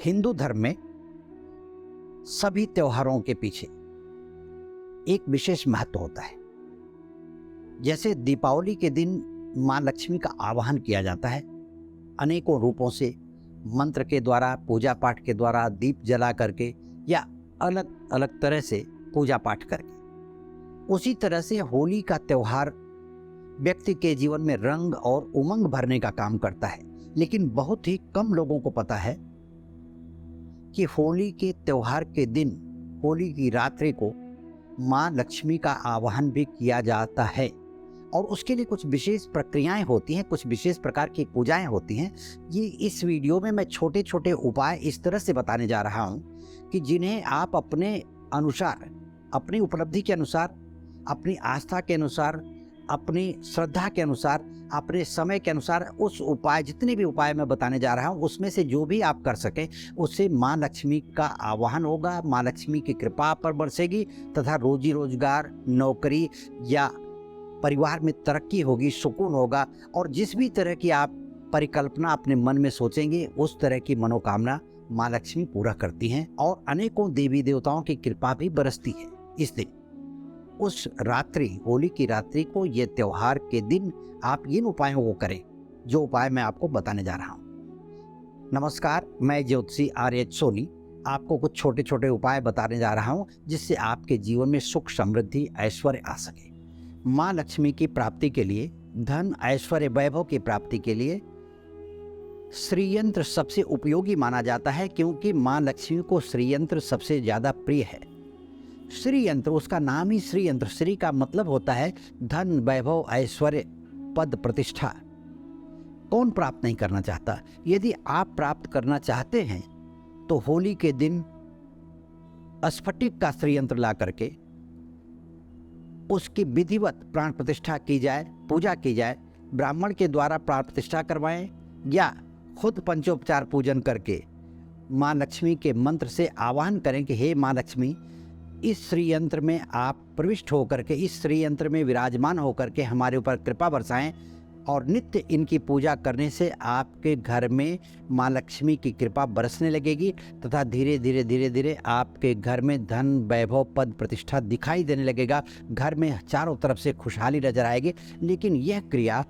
हिंदू धर्म में सभी त्योहारों के पीछे एक विशेष महत्व होता है। जैसे दीपावली के दिन माँ लक्ष्मी का आवाहन किया जाता है, अनेकों रूपों से, मंत्र के द्वारा, पूजा पाठ के द्वारा, दीप जला करके या अलग अलग तरह से पूजा पाठ करके। उसी तरह से होली का त्यौहार व्यक्ति के जीवन में रंग और उमंग भरने का काम करता है, लेकिन बहुत ही कम लोगों को पता है कि होली के त्यौहार के दिन, होली की रात्रि को माँ लक्ष्मी का आवाहन भी किया जाता है और उसके लिए कुछ विशेष प्रक्रियाएं होती हैं, कुछ विशेष प्रकार की पूजाएं होती हैं। ये इस वीडियो में मैं छोटे छोटे उपाय इस तरह से बताने जा रहा हूँ कि जिन्हें आप अपने अनुसार, अपनी उपलब्धि के अनुसार, अपनी आस्था के अनुसार, अपनी श्रद्धा के अनुसार, अपने समय के अनुसार उस उपाय, जितने भी उपाय मैं बताने जा रहा हूँ, उसमें से जो भी आप कर सकें, उससे माँ लक्ष्मी का आवाहन होगा, माँ लक्ष्मी की कृपा आप पर बरसेगी तथा रोजी रोजगार, नौकरी या परिवार में तरक्की होगी, सुकून होगा और जिस भी तरह की आप परिकल्पना अपने मन में सोचेंगे, उस तरह की मनोकामना माँ लक्ष्मी पूरा करती हैं और अनेकों देवी देवताओं की कृपा भी बरसती है। इस दिन, उस रात्रि, होली की रात्रि को, ये त्योहार के दिन आप इन उपायों को करें जो उपाय मैं आपको बताने जा रहा हूँ। नमस्कार, मैं ज्योतिषी आर.एच. सोनी आपको कुछ छोटे छोटे उपाय बताने जा रहा हूँ जिससे आपके जीवन में सुख, समृद्धि, ऐश्वर्य आ सके। माँ लक्ष्मी की प्राप्ति के लिए, धन, ऐश्वर्य, वैभव की प्राप्ति के लिए श्री यंत्र सबसे उपयोगी माना जाता है, क्योंकि माँ लक्ष्मी को श्री यंत्र सबसे ज़्यादा प्रिय है। श्री यंत्र, उसका नाम ही श्री यंत्र, श्री का मतलब होता है धन, वैभव, ऐश्वर्य, पद, प्रतिष्ठा। कौन प्राप्त नहीं करना चाहता? यदि आप प्राप्त करना चाहते हैं तो होली के दिन स्फटिक का श्री यंत्र ला करके उसकी विधिवत प्राण प्रतिष्ठा की जाए, पूजा की जाए, ब्राह्मण के द्वारा प्राण प्रतिष्ठा करवाएं या खुद पंचोपचार पूजन करके माँ लक्ष्मी के मंत्र से आवाहन करें कि हे माँ लक्ष्मी, इस श्री यंत्र में आप प्रविष्ट होकर के, इस श्री यंत्र में विराजमान होकर के हमारे ऊपर कृपा बरसाएं और नित्य इनकी पूजा करने से आपके घर में माँ लक्ष्मी की कृपा बरसने लगेगी तथा धीरे धीरे धीरे धीरे आपके घर में धन, वैभव, पद, प्रतिष्ठा दिखाई देने लगेगा। घर में चारों तरफ से खुशहाली नजर आएगी। लेकिन यह क्रिया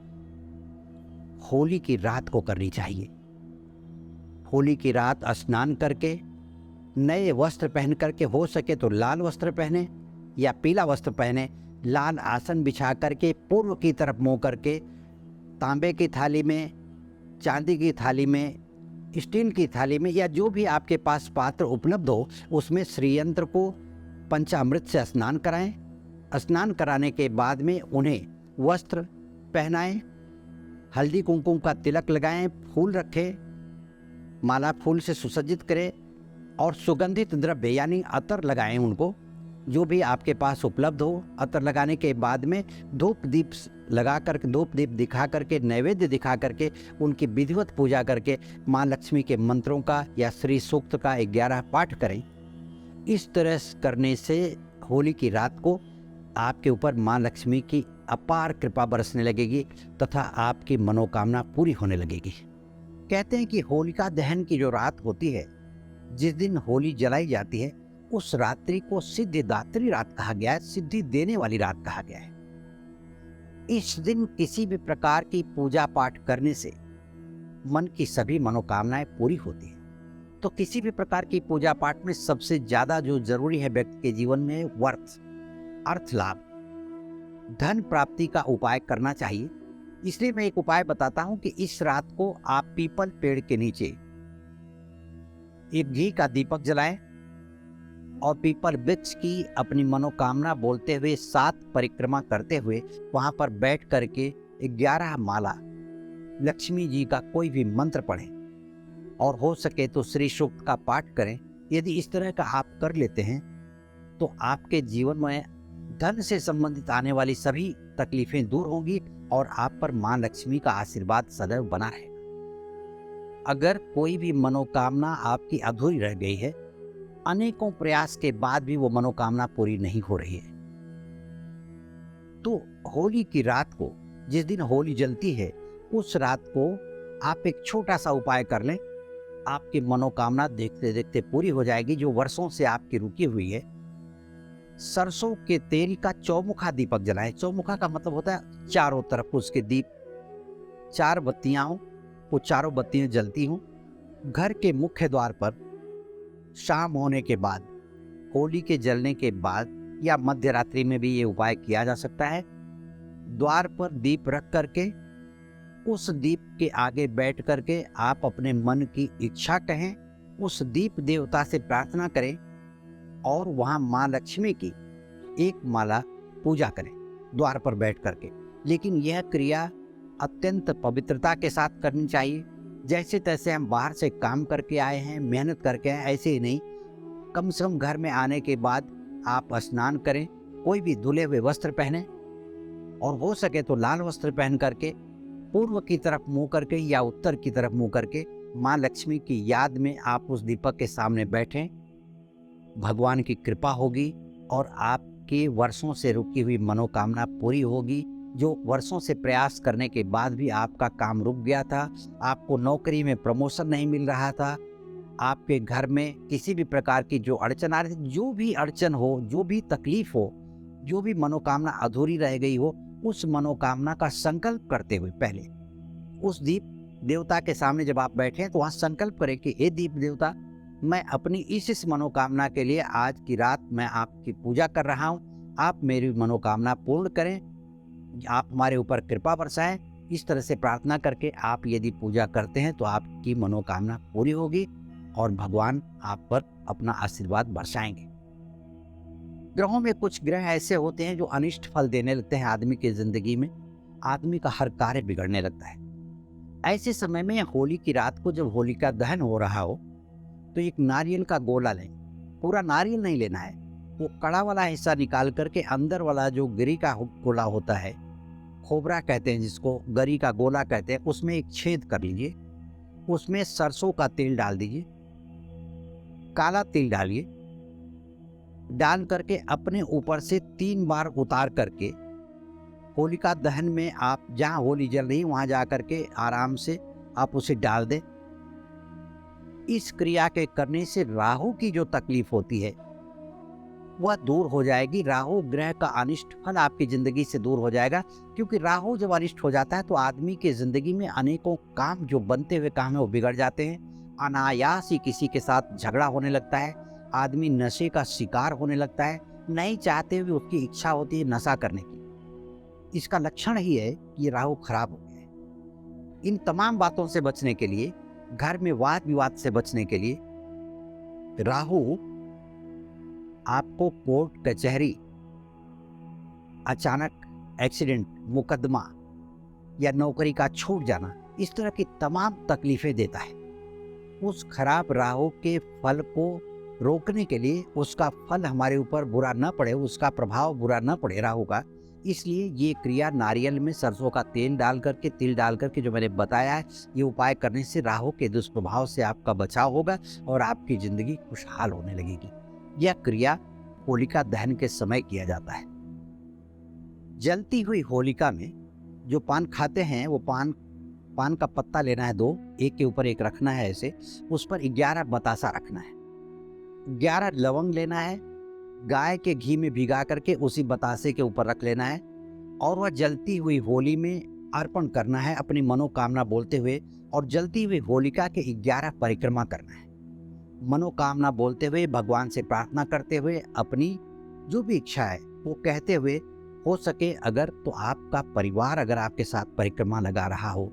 होली की रात को करनी चाहिए। होली की रात स्नान करके, नए वस्त्र पहन करके, हो सके तो लाल वस्त्र पहने या पीला वस्त्र पहने, लाल आसन बिछा करके पूर्व की तरफ मुँह करके, तांबे की थाली में, चांदी की थाली में, स्टील की थाली में या जो भी आपके पास पात्र उपलब्ध हो, उसमें श्री यंत्र को पंचामृत से स्नान कराएं। स्नान कराने के बाद में उन्हें वस्त्र पहनाएं, हल्दी कुमकुम का तिलक लगाएं, फूल रखें, माला फूल से सुसज्जित करें और सुगंधित द्रव्य यानी अतर लगाएं उनको, जो भी आपके पास उपलब्ध हो। अतर लगाने के बाद में धूप दीप लगा करके, धूप दीप दिखा करके, नैवेद्य दिखा करके, उनकी विधिवत पूजा करके माँ लक्ष्मी के मंत्रों का या श्री सूक्त का 11 पाठ करें। इस तरह करने से होली की रात को आपके ऊपर माँ लक्ष्मी की अपार कृपा बरसने लगेगी तथा आपकी मनोकामना पूरी होने लगेगी। कहते हैं कि होलिका दहन की जो रात होती है, जिस दिन होली जलाई जाती है, उस रात्रि को सिद्धिदात्री रात कहा गया है, सिद्धि देने वाली रात कहा गया है। इस दिन किसी भी प्रकार की पूजा पाठ करने से मन की सभी मनोकामनाएं पूरी होती हैं। तो किसी भी प्रकार की पूजा पाठ में सबसे ज्यादा जो जरूरी है व्यक्ति के जीवन में, अर्थ लाभ, धन प्राप्ति का उपाय करना चाहिए। इसलिए मैं एक उपाय बताता हूं कि इस रात को आप पीपल पेड़ के नीचे एक घी का दीपक जलाएं और पीपल वृक्ष की अपनी मनोकामना बोलते हुए, 7 परिक्रमा करते हुए वहां पर बैठ करके 11 माला लक्ष्मी जी का कोई भी मंत्र पढ़ें और हो सके तो श्री सूक्त का पाठ करें। यदि इस तरह का आप कर लेते हैं तो आपके जीवन में धन से संबंधित आने वाली सभी तकलीफें दूर होंगी और आप पर माँ लक्ष्मी का आशीर्वाद सदैव बना रहेगा। अगर कोई भी मनोकामना आपकी अधूरी रह गई है, अनेकों प्रयास के बाद भी वो मनोकामना पूरी नहीं हो रही है, तो होली की रात को, जिस दिन होली जलती है, उस रात को आप एक छोटा सा उपाय कर लें आपकी मनोकामना देखते देखते पूरी हो जाएगी, जो वर्षों से आपकी रुकी हुई है। सरसों के तेल का चौमुखा दीपक जलाएं। चौमुखा का मतलब होता है चारों तरफ उसके दीप, 4 बत्तियां हों, वो चारों बत्तियां जलती हों। घर के मुख्य द्वार पर शाम होने के बाद, होली के जलने के बाद या मध्य रात्रि में भी ये उपाय किया जा सकता है। द्वार पर दीप रख करके उस दीप के आगे बैठ करके आप अपने मन की इच्छा कहें, उस दीप देवता से प्रार्थना करें और वहाँ माँ लक्ष्मी की एक माला पूजा करें द्वार पर बैठ करके। लेकिन यह क्रिया अत्यंत पवित्रता के साथ करनी चाहिए। जैसे तैसे हम बाहर से काम करके आए हैं, मेहनत करके आए, ऐसे ही नहीं। कम से कम घर में आने के बाद आप स्नान करें, कोई भी धुले हुए वस्त्र पहने और हो सके तो लाल वस्त्र पहन करके पूर्व की तरफ मुंह करके या उत्तर की तरफ मुंह करके माँ लक्ष्मी की याद में आप उस दीपक के सामने बैठें। भगवान की कृपा होगी और आपके वर्षों से रुकी हुई मनोकामना पूरी होगी। जो वर्षों से प्रयास करने के बाद भी आपका काम रुक गया था, आपको नौकरी में प्रमोशन नहीं मिल रहा था, आपके घर में किसी भी प्रकार की जो अड़चन आ रही थी, जो भी अड़चन हो, जो भी तकलीफ हो, जो भी मनोकामना अधूरी रह गई हो, उस मनोकामना का संकल्प करते हुए पहले उस दीप देवता के सामने जब आप बैठे तो वहाँ संकल्प करें कि हे दीप देवता, मैं अपनी इस मनोकामना के लिए आज की रात मैं आपकी पूजा कर रहा हूँ। आप मेरी मनोकामना पूर्ण करें, आप हमारे ऊपर कृपा बरसाएं। इस तरह से प्रार्थना करके आप यदि पूजा करते हैं तो आपकी मनोकामना पूरी होगी और भगवान आप पर अपना आशीर्वाद बरसाएंगे। ग्रहों में कुछ ग्रह ऐसे होते हैं जो अनिष्ट फल देने लगते हैं आदमी की जिंदगी में। आदमी का हर कार्य बिगड़ने लगता है। ऐसे समय में होली की रात को जब होलिका दहन हो रहा हो तो एक नारियल का गोला लें। पूरा नारियल नहीं लेना है, वो कड़ा वाला हिस्सा निकाल करके अंदर वाला जो गिरी का गोला होता है, खोबरा कहते हैं जिसको, गरी का गोला कहते हैं, उसमें एक छेद कर लीजिए। उसमें सरसों का तेल डाल दीजिए, काला तिल डालिए। डाल करके अपने ऊपर से 3 बार उतार करके होलिका दहन में आप जहाँ होली जल रही वहाँ जा करके आराम से आप उसे डाल दें। इस क्रिया के करने से राहु की जो तकलीफ होती है वह दूर हो जाएगी। राहु ग्रह का अनिष्ट फल आपकी जिंदगी से दूर हो जाएगा, क्योंकि राहु जब अनिष्ट हो जाता है तो आदमी की जिंदगी में अनेकों काम जो बनते हुए काम है वो बिगड़ जाते हैं। अनायास ही किसी के साथ झगड़ा होने लगता है, आदमी नशे का शिकार होने लगता है, नहीं चाहते हुए उसकी इच्छा होती है नशा करने की। इसका लक्षण ही है कि राहु खराब हो गया है। इन तमाम बातों से बचने के लिए, घर में वाद विवाद से बचने के लिए, राहु आपको कोर्ट कचहरी, अचानक एक्सीडेंट, मुकदमा या नौकरी का छूट जाना, इस तरह की तमाम तकलीफें देता है। उस खराब राहु के फल को रोकने के लिए, उसका फल हमारे ऊपर बुरा न पड़े, उसका प्रभाव बुरा न पड़े राहु का, इसलिए ये क्रिया नारियल में सरसों का तेल डाल करके, तिल डाल करके जो मैंने बताया है, ये उपाय करने से राहु के दुष्प्रभाव से आपका बचाव होगा और आपकी जिंदगी खुशहाल होने लगेगी। यह क्रिया होलिका दहन के समय किया जाता है। जलती हुई होलिका में जो पान खाते हैं वो पान का पत्ता लेना है 2, एक के ऊपर एक रखना है ऐसे, उस पर 11 बतासा रखना है। 11 लवंग लेना है, गाय के घी में भिगा करके उसी बतासे के ऊपर रख लेना है और वह जलती हुई होली में अर्पण करना है अपनी मनोकामना बोलते हुए। और जलती हुई होलिका के 11 परिक्रमा करना है, मनोकामना बोलते हुए, भगवान से प्रार्थना करते हुए, अपनी जो भी इच्छा है वो कहते हुए। हो सके अगर तो आपका परिवार अगर आपके साथ परिक्रमा लगा रहा हो,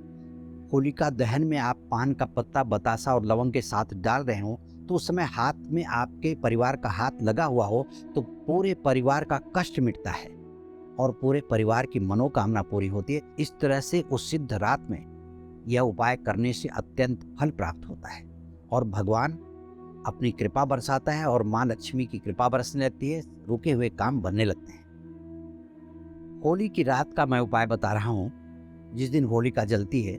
होलिका दहन में आप पान का पत्ता, बतासा और लवंग के साथ डाल रहे हो, तो उस समय हाथ में आपके परिवार का हाथ लगा हुआ हो तो पूरे परिवार का कष्ट मिटता है और पूरे परिवार की मनोकामना पूरी होती है। इस तरह से उस सिद्ध रात में यह उपाय करने से अत्यंत फल प्राप्त होता है और भगवान अपनी कृपा बरसाता है और माँ लक्ष्मी की कृपा बरसने लगती है, रुके हुए काम बनने लगते हैं। होली की रात का मैं उपाय बता रहा हूँ। जिस दिन होलिका जलती है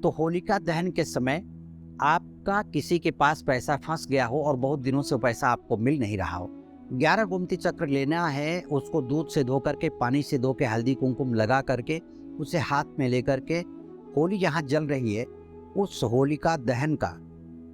तो होलिका दहन के समय आपका किसी के पास पैसा फंस गया हो और बहुत दिनों से पैसा आपको मिल नहीं रहा हो, 11 गोमती चक्र लेना है, उसको दूध से धो करके, पानी से धो के, हल्दी कुमकुम लगा करके उसे हाथ में लेकर के होली जहाँ जल रही है उस होलिका दहन का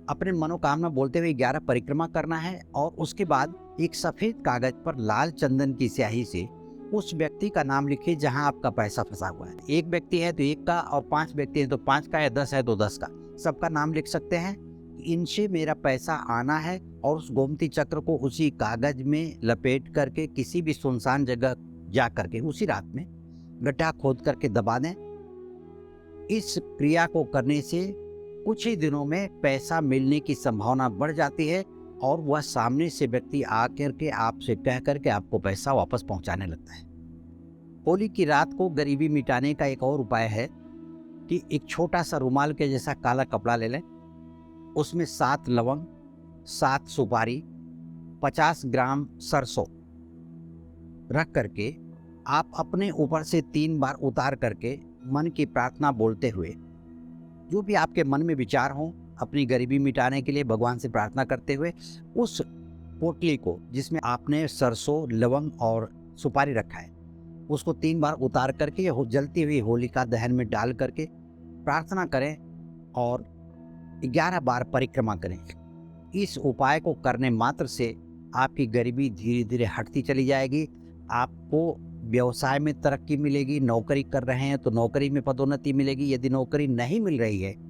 अपने मनोकामना बोलते हुए 11 परिक्रमा करना है और उसके बाद एक सफेद कागज पर लाल चंदन की स्याही से उस व्यक्ति का नाम लिखिए जहां आपका पैसा फंसा हुआ है। एक व्यक्ति है तो एक का, और 5 व्यक्ति हैं तो 5 का, या 10 है तो 10 का, सबका नाम लिख सकते हैं। इनसे मेरा पैसा आना है, और उस गोमती चक्र को उसी कागज में लपेट करके किसी भी सुनसान जगह जा करके उसी रात में गड्ढा खोद करके दबा दें। इस क्रिया को करने से कुछ ही दिनों में पैसा मिलने की संभावना बढ़ जाती है, और वह सामने से व्यक्ति आकर के आपसे कह करके आपको पैसा वापस पहुंचाने लगता है। होली की रात को गरीबी मिटाने का एक और उपाय है कि एक छोटा सा रुमाल के जैसा काला कपड़ा ले लें, उसमें 7 लवंग, 7 सुपारी, 50 ग्राम सरसों रख करके आप अपने ऊपर से 3 बार उतार करके मन की प्रार्थना बोलते हुए, जो भी आपके मन में विचार हों, अपनी गरीबी मिटाने के लिए भगवान से प्रार्थना करते हुए उस पोटली को जिसमें आपने सरसों, लवंग और सुपारी रखा है, उसको 3 बार उतार करके जलती हुई होलिका दहन में डाल करके प्रार्थना करें और 11 बार परिक्रमा करें। इस उपाय को करने मात्र से आपकी गरीबी धीरे धीरे हटती चली जाएगी। आपको व्यवसाय में तरक्की मिलेगी, नौकरी कर रहे हैं तो नौकरी में पदोन्नति मिलेगी, यदि नौकरी नहीं मिल रही है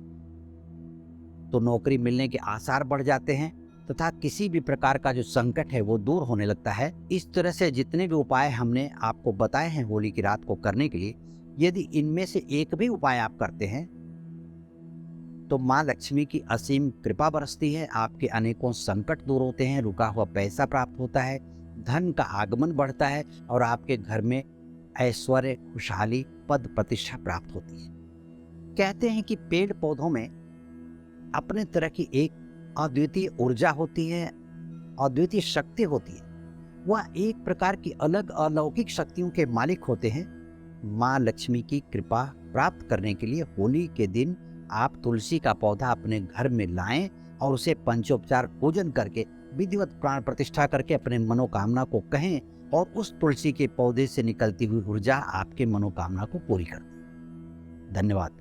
तो नौकरी मिलने के आसार बढ़ जाते हैं, तथा किसी भी प्रकार का जो संकट है वो दूर होने लगता है। इस तरह से जितने भी उपाय हमने आपको बताए हैं होली की रात को करने के लिए, यदि इनमें से एक भी उपाय आप करते हैं तो माँ लक्ष्मी की असीम कृपा बरसती है, आपके अनेकों संकट दूर होते हैं, रुका हुआ पैसा प्राप्त होता है, धन का आगमन बढ़ता है, और आपके घर में ऐश्वर्य, खुशहाली, पद प्रतिष्ठा प्राप्त होती है। कहते हैं कि पेड़ पौधों में अपने तरह की एक अद्वितीय ऊर्जा होती है, अद्वितीय शक्ति होती है। वह एक प्रकार की अलग अलौकिक शक्तियों के मालिक होते हैं। माँ लक्ष्मी की कृपा प्राप्त करने के लिए होली के दिन आप तुलसी का पौधा अपने घर में लाएं और उसे पंचोपचार पूजन करके विधिवत प्राण प्रतिष्ठा करके अपने मनोकामना को कहें, और उस तुलसी के पौधे से निकलती हुई ऊर्जा आपके मनोकामना को पूरी कर दे। धन्यवाद।